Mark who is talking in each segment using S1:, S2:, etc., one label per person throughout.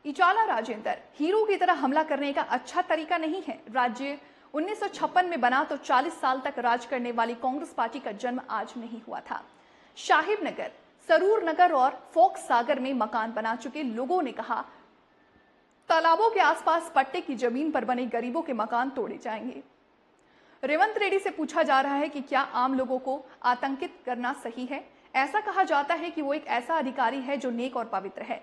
S1: इचाला Rajendra hero की तरह हमला करने का अच्छा तरीका नहीं है। राज्य 1956 में बना तो 40 साल तक राज करने वाली कांग्रेस पार्टी का जन्म आज नहीं हुआ था। साहिब नगर, सरूर नगर और फोक सागर में मकान बना चुके लोगों ने कहा, तालाबों के आसपास पट्टे की जमीन पर बने गरीबों के मकान तोड़े जाएंगे। रेवंत रेड्डी से पूछा जा रहा है कि क्या आम लोगों को आतंकित करना सही है। ऐसा कहा जाता है कि वो एक ऐसा अधिकारी है जो नेक और पवित्र है।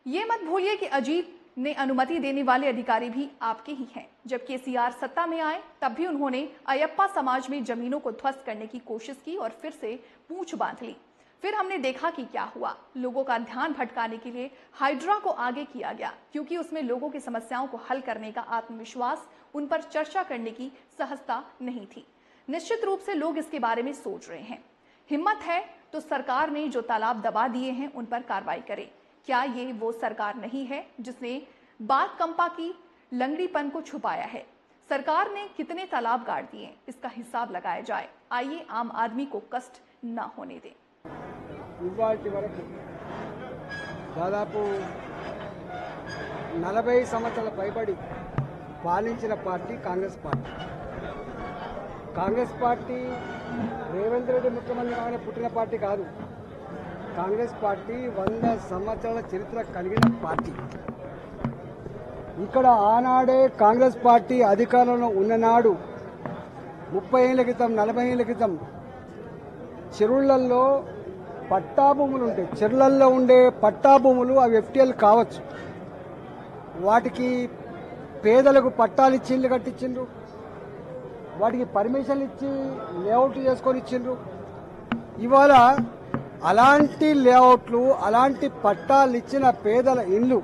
S1: ये मत भूलिए कि अजीत ने अनुमति देने वाले अधिकारी भी आपके ही हैं। जब केसीआर सत्ता में आए तब भी उन्होंने अयप्पा समाज में जमीनों को ध्वस्त करने की कोशिश की और फिर से पूंछ बांध ली। फिर हमने देखा कि क्या हुआ। लोगों का ध्यान भटकाने के लिए हाइड्रा को आगे किया गया, क्योंकि उसमें लोगों की समस्याओं को हल करने का आत्मविश्वास, उन पर चर्चा करने की सहजता नहीं थी। निश्चित रूप से लोग इसके बारे में सोच रहे हैं। हिम्मत है तो सरकार ने जो तालाब दबा दिए हैं उन पर कार्रवाई करे। क्या ये वो सरकार नहीं है जिसने बाग कंपा की लंगड़ीपन को छुपाया है? सरकार ने कितने तालाब गाड़ दिए, इसका हिसाब लगाया जाए। आइए आम आदमी को कष्ट न होने दें।
S2: ఇవాల్టి వరకు దాదాపు 40 సంవత్సరాల పైబడి పాలించిన party Congress party. Congress party Revanth Reddy ముఖ్యమంత్రి కాగానే పుట్టిన పార్టీ కాదు. కాంగ్రెస్ పార్టీ 100 సంవత్సరాల చరిత్ర కలిగిన పార్టీ. ఇక్కడ ఆనాడే కాంగ్రెస్ పార్టీ అధికారంలో ఉన్ననాడు 30 ఏళ్ల క్రితం 40 ఏళ్ల క్రితం చెరువులలో పట్టా భూములు ఉంటాయి. చెరువులలో ఉండే పట్టా భూములు అవి ఎఫ్టీఎల్ కావచ్చు. వాటికి పేదలకు పట్టాలు ఇచ్చి ఇల్లు కట్టించిండ్రు. వాటికి పర్మిషన్లు ఇచ్చి లేఅవుట్ చేసుకొని ఇచ్చిండ్రు. ఇవాళ అలాంటి లేఅవుట్లు, అలాంటి పట్టాలు ఇచ్చిన పేదల ఇల్లు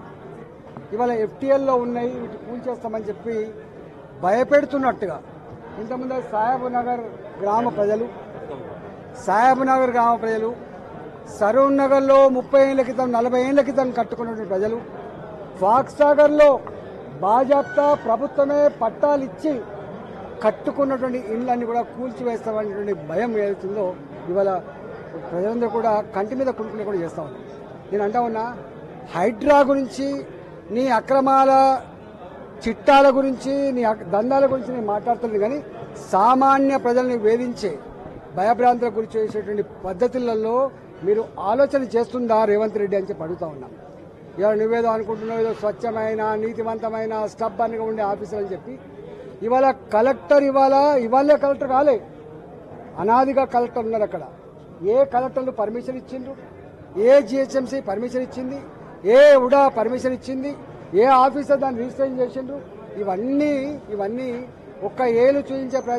S2: ఇవాళ ఎఫ్టీఎల్లో ఉన్నాయి, వీటి కూల్చేస్తామని చెప్పి భయపెడుతున్నట్టుగా ఇంతకుముందు సాహెబ్ నగర్ గ్రామ ప్రజలు, సరూర్ నగర్లో 30 ఏళ్ల క్రితం 40 ఏళ్ల క్రితం కట్టుకున్నటువంటి ప్రజలు, ఫాక్స్ సాగర్లో బాజాప్తా ప్రభుత్వమే పట్టాలు ఇచ్చి కట్టుకున్నటువంటి ఇళ్లన్నీ కూడా కూల్చివేస్తామనేటువంటి భయం ఏదైతుందో ఇవాళ ప్రజలందరూ కూడా కంటి మీద కుడుకునే కూడా చేస్తా ఉన్నారు. నేను అంటా ఉన్నా, హైడ్రా గురించి, నీ అక్రమాల చిట్టాల గురించి, నీ దందాల గురించి నేను మాట్లాడుతుంది, కానీ సామాన్య ప్రజల్ని వేధించే భయభ్రాంతుల గురించి చేసేటువంటి పద్ధతులలో మీరు ఆలోచన చేస్తుందా రేవంత్ రెడ్డి అని చెప్పి అడుగుతా ఉన్నాం. ఇవాళ నువ్వేదో అనుకుంటున్నావు, ఏదో స్వచ్ఛమైన నీతివంతమైన స్టబ్బన్గా ఉండే ఆఫీసర్ అని చెప్పి. ఇవాళ కలెక్టర్ ఇవాళే కలెక్టర్ కాలే, అనాదిగా కలెక్టర్ ఉన్నారు. అక్కడ ఏ కలెక్టర్లు పర్మిషన్ ఇచ్చిండ్రు, ఏ జిహెచ్ఎంసీ పర్మిషన్ ఇచ్చింది, ఏ ఉడా పర్మిషన్ ఇచ్చింది, ఏ ఆఫీసర్ దాన్ని రిజిస్ట్రేషన్ చేసిండ్రు, ఇవన్నీ ఒక్క ఏలు చూపించే ప్రయత్నం